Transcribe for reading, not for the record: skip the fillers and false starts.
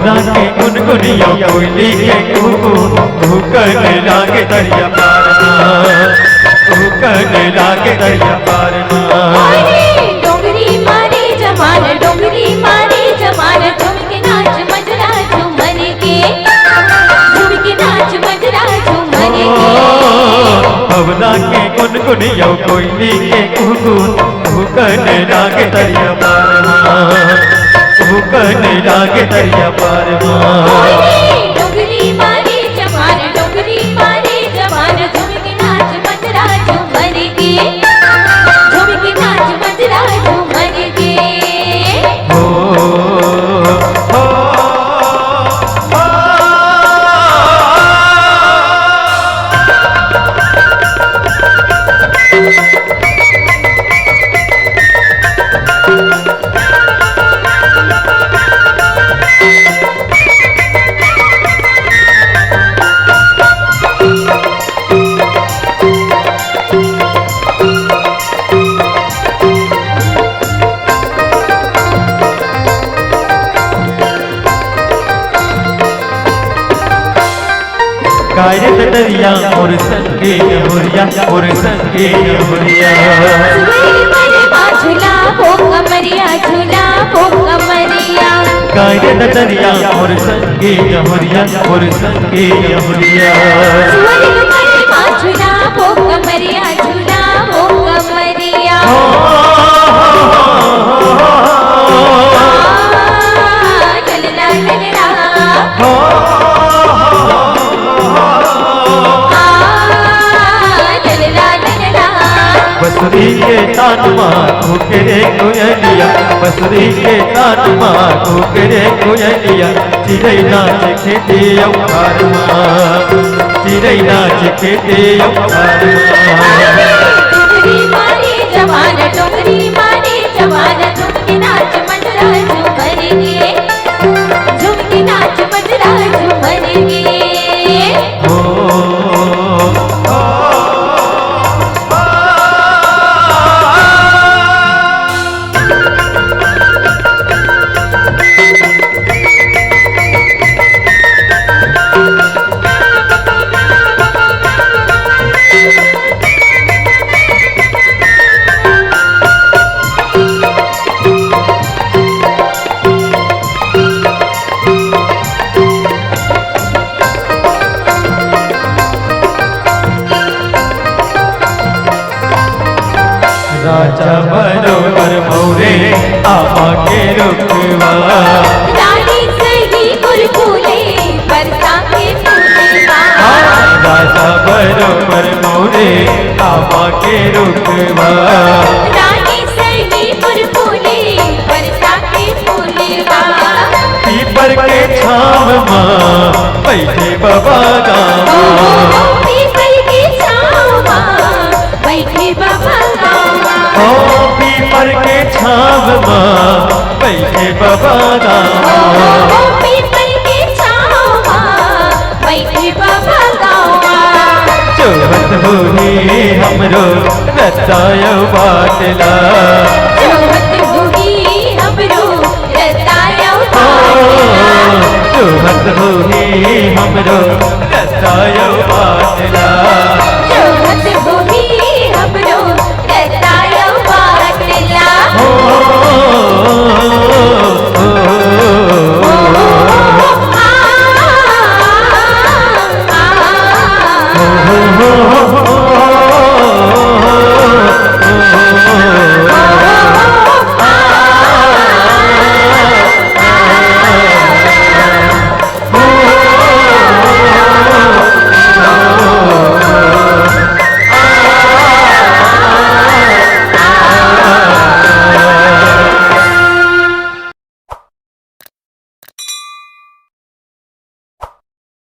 भवरा के गुनगुनिया कोयली के कुकू करने लागे दरिया पारना करने लागे दरिया पारना। डोंगरी मारे जवान डोंगरी मारे जवान झूम के नाच मजरा झूमर के झूम के नाच मजरा झूमर के। भवरा के गुनगुनिया कोयली के कुकू करने लागे दरिया पारना करने लागे दरिया पारना। डोंगरी मारे जवान डोंगरी मारे जवान झूम के नाच मजरा झूमर के झूम के नाच मजरा झूमर के। गाय दरिया और संगे नहुरिया और संगे नहुरिया। झूला वो कमरिया झूला वो कमरिया। गाय दरिया और संगे नहुरिया और संगे नहुरिया। झूला वो कमरिया झूला वो कमरिया। ललना ललना बसुरी के तान माँ घुकरे कोयलिया बसुरी के तान माँ घुकरे कोयलिया। चिड़ै नाच खेते अवतार माँ चिड़ै नाच खेते अवतार माँ। डोंगरी मारे जवान डोंगरी मारे जवान झूम के नाच मजरा झूमर के झूम के नाच मजरा झूमर के। राजा बरोबर मोरे आपा के रुकवा। रानी सही फूले बरसा के फूलवा। राजा बरोबर मोरे आपा के रुकवा। रानी सही फूले बरसा के फूलवा। पीपर के छाव माँ बैठे बाबा गाँव पीपर के छाव बैठे बाबा पीपर के छाव माँ बैठे बाबा गाँव पीपर के छाव बैठे बाबा गाँव। जोहत होई हमरो रसाय बाटला